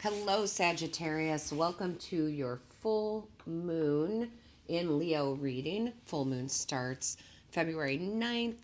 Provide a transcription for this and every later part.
Hello, Sagittarius. Welcome to your full moon in Leo reading. Full moon starts February 9th.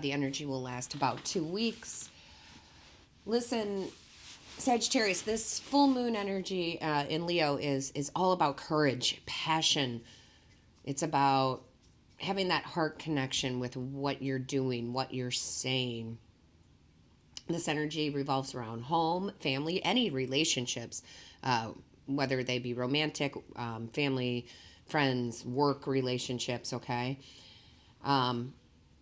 The energy will last about 2 weeks. Listen, Sagittarius, this full moon energy in Leo is all about courage, passion. It's about having that heart connection with what you're doing, what you're saying. This energy revolves around home, family, any relationships, whether they be romantic, family, friends, work relationships, okay? Um,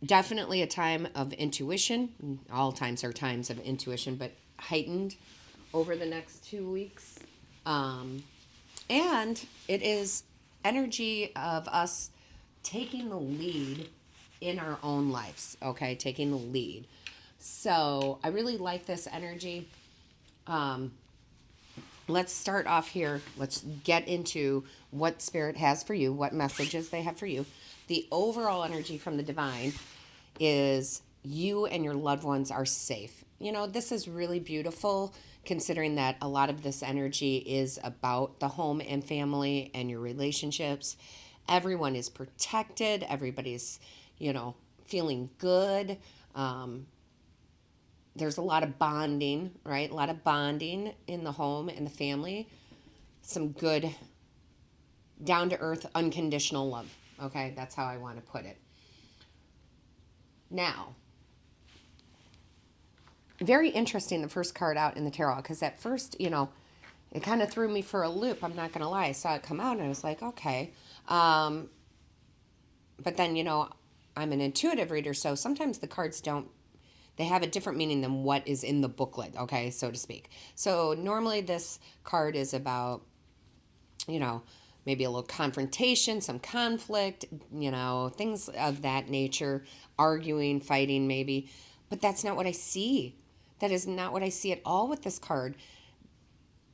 Definitely a time of intuition. All times are times of intuition, but heightened over the next 2 weeks. And it is energy of us taking the lead in our own lives, okay? Taking the lead. So I really like this energy. Um, let's start off here. Let's get into what Spirit has for you, what messages they have for you. The overall energy from the divine is you and your loved ones are safe. You know, this is really beautiful considering that a lot of this energy is about the home and family and your relationships. Everyone is protected, everybody's, feeling good. There's a lot of bonding, right? A lot of bonding in the home and the family. Some good, down to earth, unconditional love. Okay, that's how I want to put it. Now, very interesting, the first card out in the tarot, because at first, it kind of threw me for a loop. I'm not going to lie. I saw it come out and I was like, okay. But then, I'm an intuitive reader, so sometimes the cards they have a different meaning than what is in the booklet, okay, so to speak. So normally this card is about, maybe a little confrontation, some conflict, things of that nature, arguing, fighting maybe. But that's not what I see. That is not what I see at all with this card.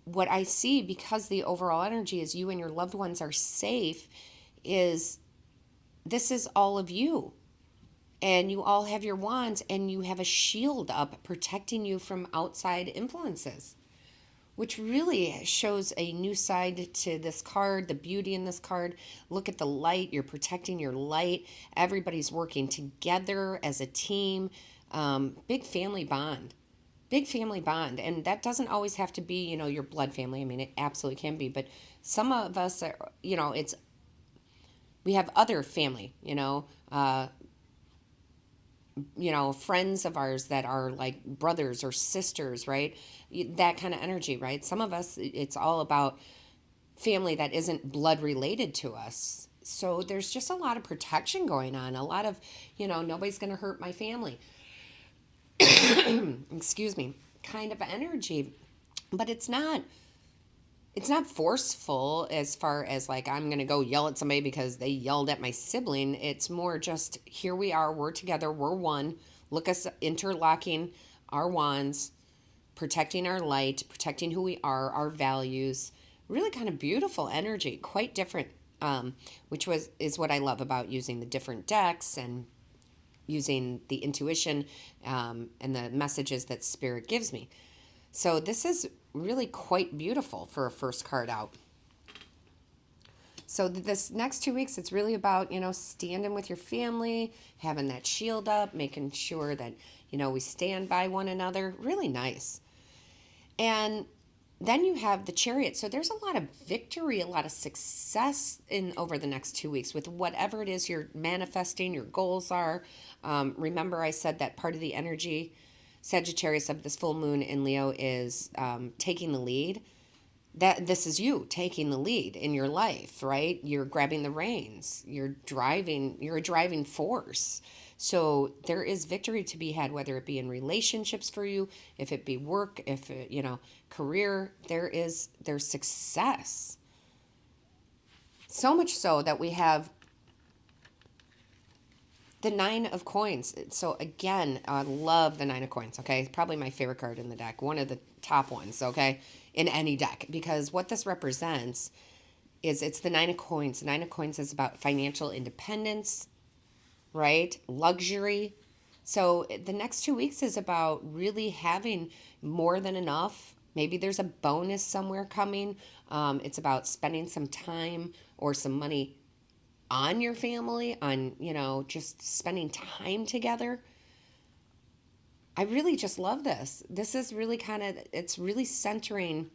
What I see, because the overall energy is you and your loved ones are safe, is this is all of you. And you all have your wands and you have a shield up protecting you from outside influences, which really shows a new side to this card, the beauty in this card. Look at the light. You're protecting your light. Everybody's working together as a team. Big family bond. Big family bond. And that doesn't always have to be, your blood family. I mean, it absolutely can be. But some of us are, we have other family, friends of ours that are like brothers or sisters, right? That kind of energy, right? Some of us, it's all about family that isn't blood related to us. So there's just a lot of protection going on. A lot of, nobody's going to hurt my family. Excuse me, kind of energy. But it's not forceful as far as like I'm going to go yell at somebody because they yelled at my sibling. It's more just here we are, we're together, we're one. Look us interlocking our wands, protecting our light, protecting who we are, our values. Really kind of beautiful energy, quite different, which is what I love about using the different decks and using the intuition and the messages that Spirit gives me. So this is really quite beautiful for a first card out. So this next 2 weeks, it's really about, standing with your family, having that shield up, making sure that, we stand by one another. Really nice. And then you have the Chariot. So there's a lot of victory, a lot of success in over the next 2 weeks with whatever it is you're manifesting, your goals are. Remember I said that part of the energy, Sagittarius, of this full moon in Leo is taking the lead. That this is you taking the lead in your life, right? You're grabbing the reins. You're a driving force. So there is victory to be had, whether it be in relationships for you, if it be work, if it, career, there's success. So much so that we have the Nine of Coins. So again, I love the Nine of Coins, okay? Probably my favorite card in the deck. One of the top ones, okay? In any deck. Because what this represents is it's the Nine of Coins. The Nine of Coins is about financial independence, right? Luxury. So the next 2 weeks is about really having more than enough Maybe there's a bonus somewhere coming. It's about spending some time or some money on your family, on, just spending time together. I really just love this. This is really it's really centering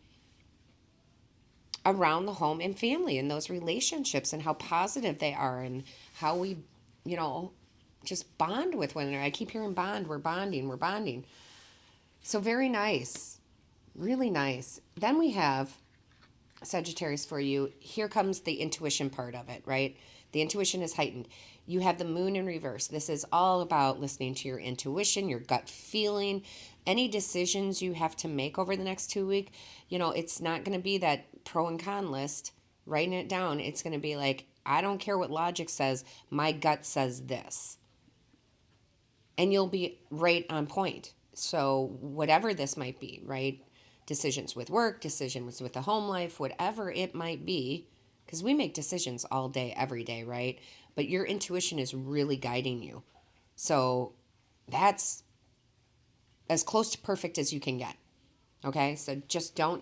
around the home and family and those relationships and how positive they are and how we, you know, just bond with one another. I keep hearing bond, we're bonding, we're bonding. So very nice, really nice. Then we have Sagittarius for you. Here comes the intuition part of it, right? The intuition is heightened. You have the moon in reverse. This is all about listening to your intuition, your gut feeling. Any decisions you have to make over the next 2 weeks, it's not going to be that pro and con list, writing it down. It's going to be like, I don't care what logic says, my gut says this. And you'll be right on point. So whatever this might be, right? Decisions with work, decisions with the home life, whatever it might be, because we make decisions all day, every day, right? But your intuition is really guiding you. So that's as close to perfect as you can get. Okay? So just don't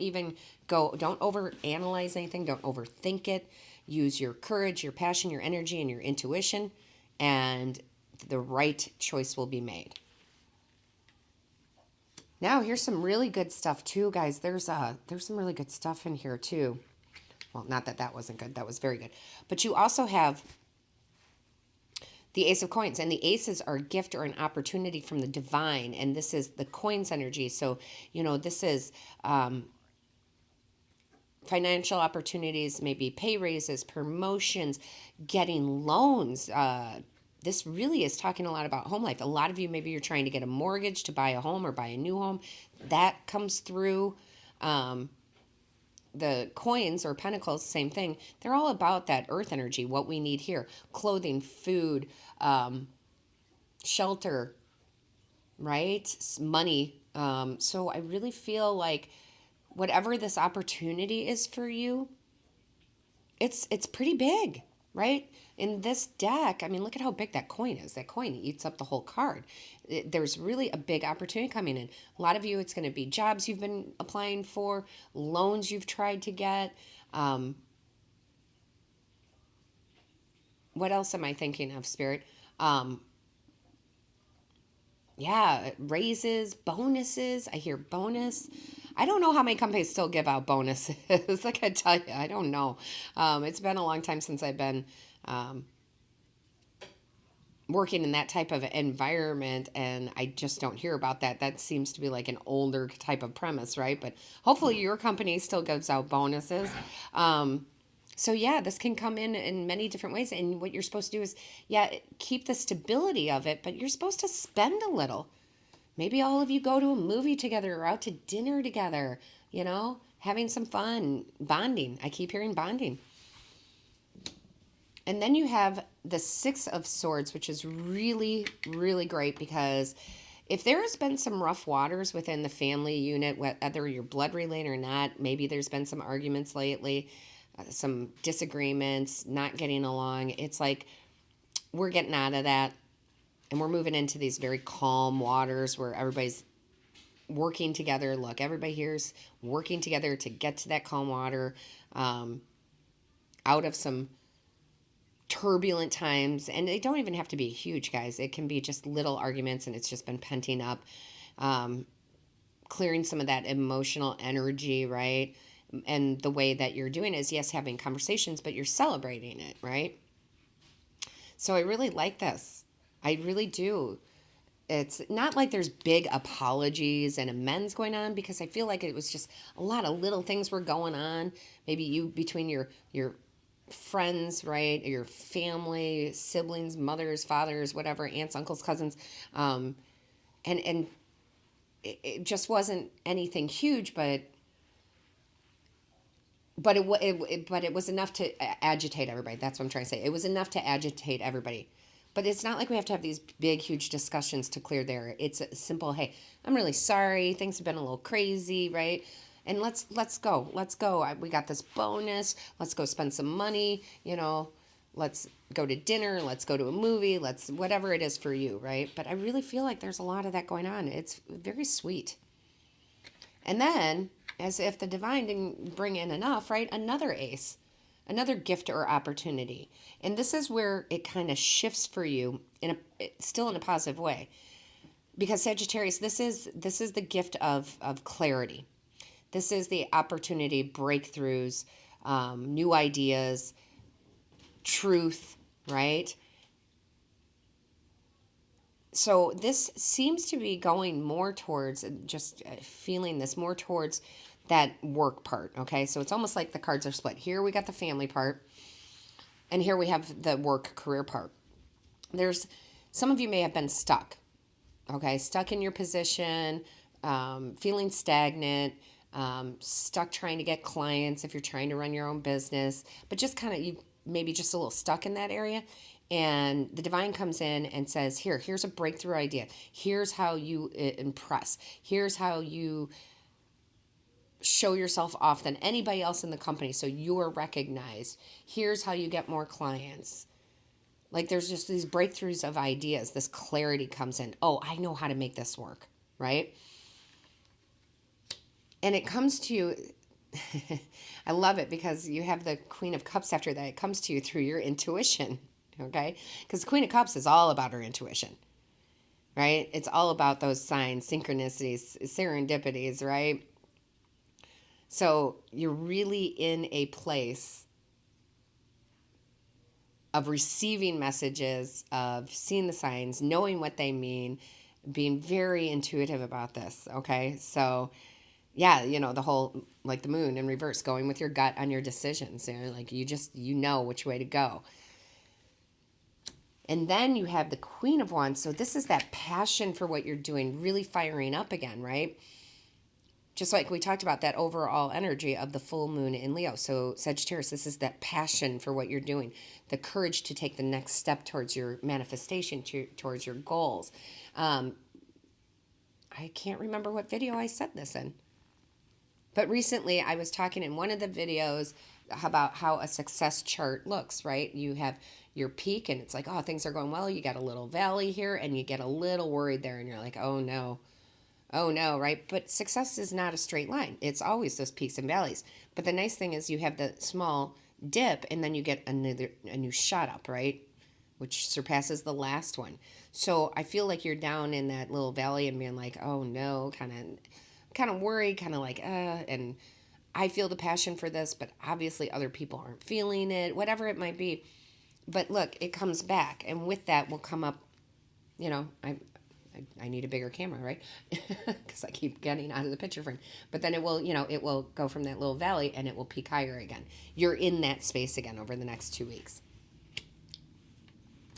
overanalyze anything, don't overthink it. Use your courage, your passion, your energy, and your intuition, and the right choice will be made. Now, here's some really good stuff too, guys. There's some really good stuff in here too. Well, not that wasn't good. That was very good. But you also have the Ace of Coins, and the aces are a gift or an opportunity from the divine, and this is the coins energy. So, this is financial opportunities, maybe pay raises, promotions, getting loans. This really is talking a lot about home life. A lot of you, maybe you're trying to get a mortgage to buy a home or buy a new home. That comes through. The coins or pentacles, same thing. They're all about that earth energy, what we need here. Clothing, food, shelter, right? Money. So I really feel like whatever this opportunity is for you, it's pretty big, right? In this deck, I mean, look at how big that coin is. That coin eats up the whole card. There's really a big opportunity coming in. A lot of you, it's going to be jobs you've been applying for, loans you've tried to get. What else am I thinking of, Spirit? Raises, bonuses. I hear bonus. I don't know how many companies still give out bonuses. Like I tell you, I don't know. It's been a long time since I've been working in that type of environment, and I just don't hear about that. That seems to be like an older type of premise, right? But hopefully your company still gives out bonuses. So yeah, this can come in many different ways, and what you're supposed to do is, keep the stability of it, but you're supposed to spend a little. Maybe all of you go to a movie together or out to dinner together, having some fun, bonding. I keep hearing bonding. And then you have the Six of Swords, which is really, really great, because if there has been some rough waters within the family unit, whether you're blood related or not, maybe there's been some arguments lately, some disagreements, not getting along. It's like we're getting out of that, and we're moving into these very calm waters where everybody's working together. Look, everybody here's working together to get to that calm water, out of some turbulent times. And they don't even have to be huge, guys. It can be just little arguments, and it's just been penting up, clearing some of that emotional energy, right? And the way that you're doing is, yes, having conversations, but you're celebrating it, right? So I really like this. I really do. It's not like there's big apologies and amends going on, because I feel like it was just a lot of little things were going on. Maybe you, between your friends, right? Your family, siblings, mothers, fathers, whatever, aunts, uncles, cousins. And it just wasn't anything huge, but it was enough to agitate everybody. That's what I'm trying to say. It was enough to agitate everybody. But it's not like we have to have these big, huge discussions to clear there. It's a simple, hey, I'm really sorry. Things have been a little crazy, right? And let's go. Let's go. We got this bonus. Let's go spend some money. Let's go to dinner. Let's go to a movie. Whatever it is for you, right? But I really feel like there's a lot of that going on. It's very sweet. And then as if the divine didn't bring in enough, right? Another ace, another gift or opportunity. And this is where it kind of shifts for you still in a positive way. Because Sagittarius, this is the gift of clarity. This is the opportunity, breakthroughs, new ideas, truth, right? So this seems to be going more towards just feeling this more towards that work part. Okay, so it's almost like the cards are split. Here we got the family part, and here we have the work career part. There's some of you may have been stuck. Okay, stuck in your position, feeling stagnant, stuck trying to get clients if you're trying to run your own business, but just kind of you maybe just a little stuck in that area. And the divine comes in and says, here's a breakthrough idea. Here's how you impress. Here's how you show yourself off than anybody else in the company so you're recognized. Here's how you get more clients. Like there's just these breakthroughs of ideas. This clarity comes in. Oh, I know how to make this work, right? And it comes to you. I love it because you have the Queen of Cups after that. It comes to you through your intuition, okay? Because the Queen of Cups is all about her intuition, right? It's all about those signs, synchronicities, serendipities, right? So you're really in a place of receiving messages, of seeing the signs, knowing what they mean, being very intuitive about this, okay? So, yeah, the whole, like the moon in reverse, going with your gut on your decisions. Like you know which way to go. And then you have the Queen of Wands. So this is that passion for what you're doing, really firing up again, right? Just like we talked about that overall energy of the full moon in Leo. So Sagittarius, this is that passion for what you're doing, the courage to take the next step towards your manifestation, towards your goals. I can't remember what video I said this in. But recently I was talking in one of the videos about how a success chart looks, right? You have your peak and it's like, oh, things are going well. You got a little valley here and you get a little worried there and you're like, oh no, right? But success is not a straight line. It's always those peaks and valleys. But the nice thing is you have the small dip and then you get a new shot up, right? Which surpasses the last one. So I feel like you're down in that little valley and being like, oh no, kind of worried, kind of like, and I feel the passion for this, but obviously other people aren't feeling it, whatever it might be. But look, it comes back. And with that will come up, I need a bigger camera, right? Because I keep getting out of the picture frame. But then it will go from that little valley and it will peak higher again. You're in that space again over the next 2 weeks.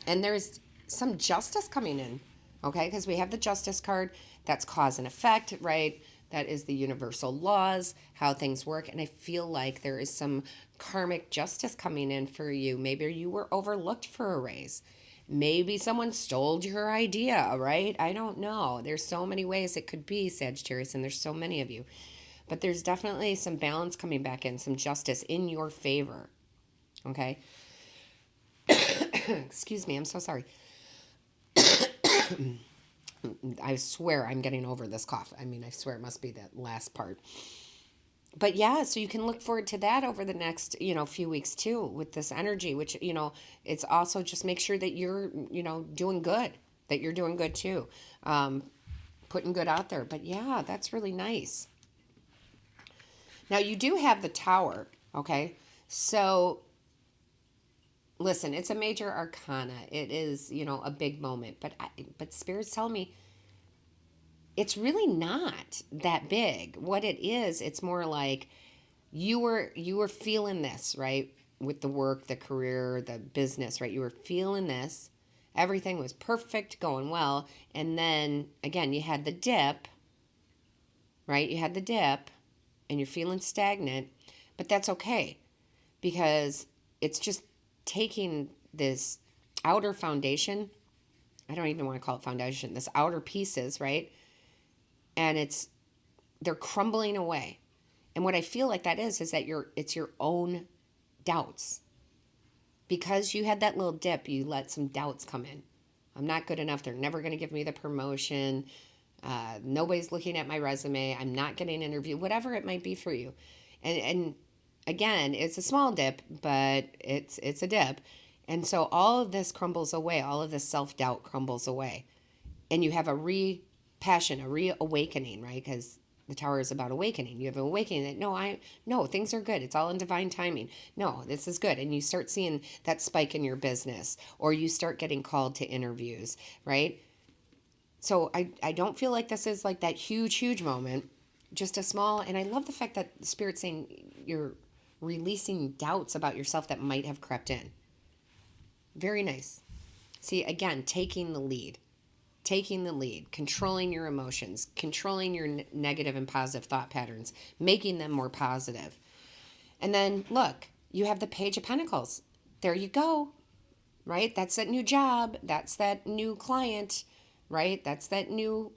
And there's some justice coming in, okay? Because we have the justice card. That's cause and effect, right? That is the universal laws, how things work. And I feel like there is some karmic justice coming in for you. Maybe you were overlooked for a raise. Maybe someone stole your idea, right? I don't know. There's so many ways it could be, Sagittarius, and there's so many of you. But there's definitely some balance coming back in, some justice in your favor, okay? Excuse me, I'm so sorry. I swear I'm getting over this cough. I mean, I swear it must be that last part. But yeah, so you can look forward to that over the next, few weeks too with this energy, which, it's also just make sure that you're, doing good, that you're doing good too. Putting good out there. But yeah, that's really nice. Now you do have the Tower, okay? So listen, it's a major arcana. It is, a big moment, but Spirit's telling me it's really not that big. What it is, it's more like you were feeling this, right? With the work, the career, the business, right? You were feeling this. Everything was perfect, going well, and then again, you had the dip, right? You had the dip and you're feeling stagnant, but that's okay because it's just taking this outer foundation. I don't even want to call it foundation, this outer pieces, right? And they're crumbling away. And what I feel like that is that it's your own doubts. Because you had that little dip, you let some doubts come in. I'm not good enough. They're never going to give me the promotion. Nobody's looking at my resume. I'm not getting an interview, whatever it might be for you. And again, it's a small dip, but it's a dip. And so all of this crumbles away. All of this self-doubt crumbles away. And you have a passion, a reawakening, right? Because the tower is about awakening. You have an awakening that, no, things are good. It's all in divine timing. No, this is good. And you start seeing that spike in your business, or you start getting called to interviews, right? So I don't feel like this is like that huge moment, just a small, and I love the fact that the Spirit's saying you're releasing doubts about yourself that might have crept in. Very nice. See, again, taking the lead, controlling your emotions, controlling your negative and positive thought patterns, making them more positive. And then look, you have the Page of Pentacles. There you go, right? That's that new job. That's that new client, right? That's that new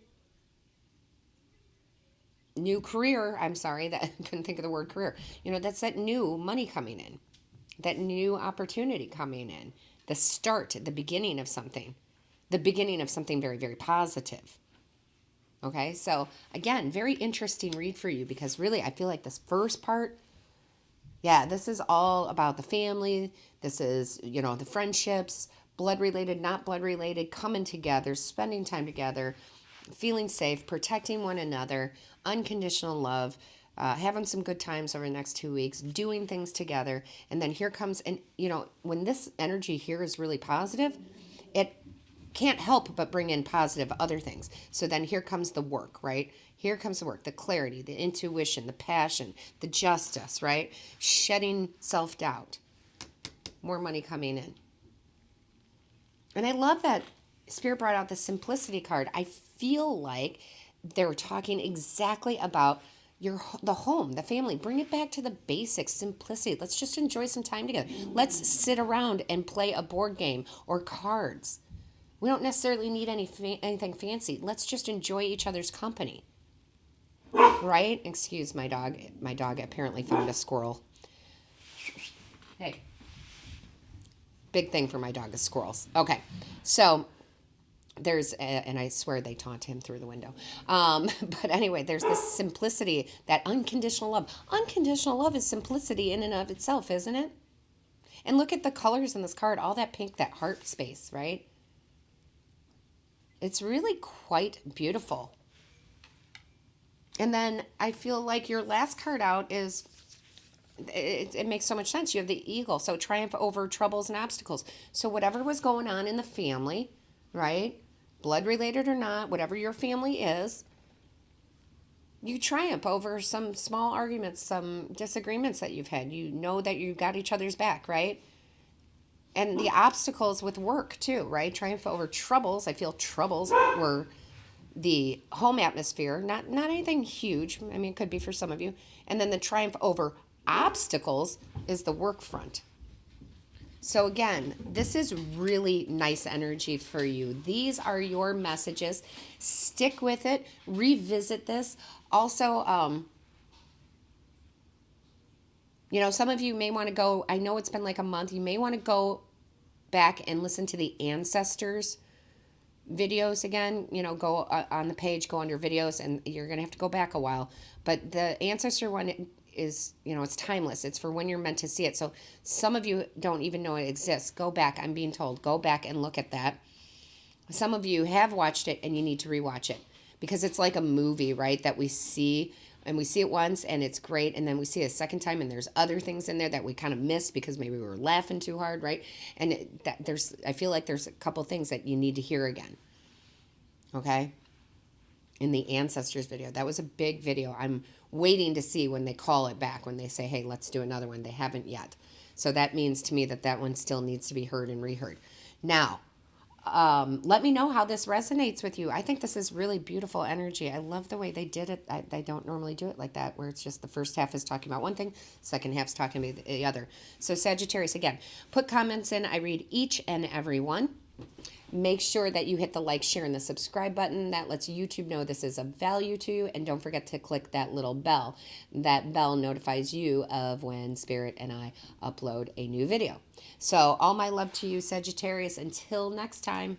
career. I'm sorry that I couldn't think of the word career. That's that new money coming in, that new opportunity coming in, the start, the beginning of something very, very positive. Okay, so again, very interesting read for you, because really I feel like this first part, this is all about the family. This is, the friendships, blood related, not blood related, coming together, spending time together, feeling safe, protecting one another, unconditional love, having some good times over the next 2 weeks, doing things together. And then here comes, and when this energy here is really positive, it can't help but bring in positive other things. So then here comes the work, right? Here comes the work, the clarity, the intuition, the passion, the justice, right? Shedding self-doubt, more money coming in. And I love that Spirit brought out the simplicity card. I feel like they're talking exactly about the home, the family. Bring it back to the basics, simplicity. Let's just enjoy some time together. Let's sit around and play a board game or cards. We don't necessarily need anything fancy. Let's just enjoy each other's company. Right? Excuse my dog. My dog apparently found a squirrel. Hey. Big thing for my dog is squirrels. Okay. So and I swear they taunt him through the window. But anyway, there's this simplicity, that unconditional love. Unconditional love is simplicity in and of itself, isn't it? And look at the colors in this card, all that pink, that heart space, right? It's really quite beautiful. And then I feel like your last card out is, it makes so much sense. You have the eagle. So triumph over troubles and obstacles. So whatever was going on in the family, right? Blood related or not, whatever your family is, you triumph over some small arguments, some disagreements that you've had. You know that you got each other's back, right? And the obstacles with work too, right? Triumph over troubles. I feel troubles were the home atmosphere, not anything huge. I mean, it could be for some of you. And then the triumph over obstacles is the work front. So again, this is really nice energy for you. These are your messages. Stick with it. Revisit this. Also, some of you may want to go, I know it's been like a month, you may want to go back and listen to the ancestors videos again. Go on the page, go under videos, and you're going to have to go back a while. But the ancestor one is, it's timeless. It's for when you're meant to see it. So some of you don't even know it exists. Go back. I'm being told, go back and look at that. Some of you have watched it and you need to rewatch it, because it's like a movie, right? That we see, and we see it once and it's great. And then we see it a second time and there's other things in there that we kind of missed because maybe we were laughing too hard, right? And I feel like there's a couple things that you need to hear again. Okay? In the ancestors video. That was a big video. I'm waiting to see when they call it back, when they say, hey, let's do another one. They haven't yet. So that means to me that one still needs to be heard and reheard. Now, let me know how this resonates with you. I think this is really beautiful energy. I love the way they did it. They don't normally do it like that, where it's just the first half is talking about one thing, second half is talking about the other. So Sagittarius, again, put comments in. I read each and every one. Make sure that you hit the like, share, and the subscribe button. That lets YouTube know this is of value to you. And don't forget to click that little bell. That bell notifies you of when Spirit and I upload a new video. So all my love to you, Sagittarius. Until next time.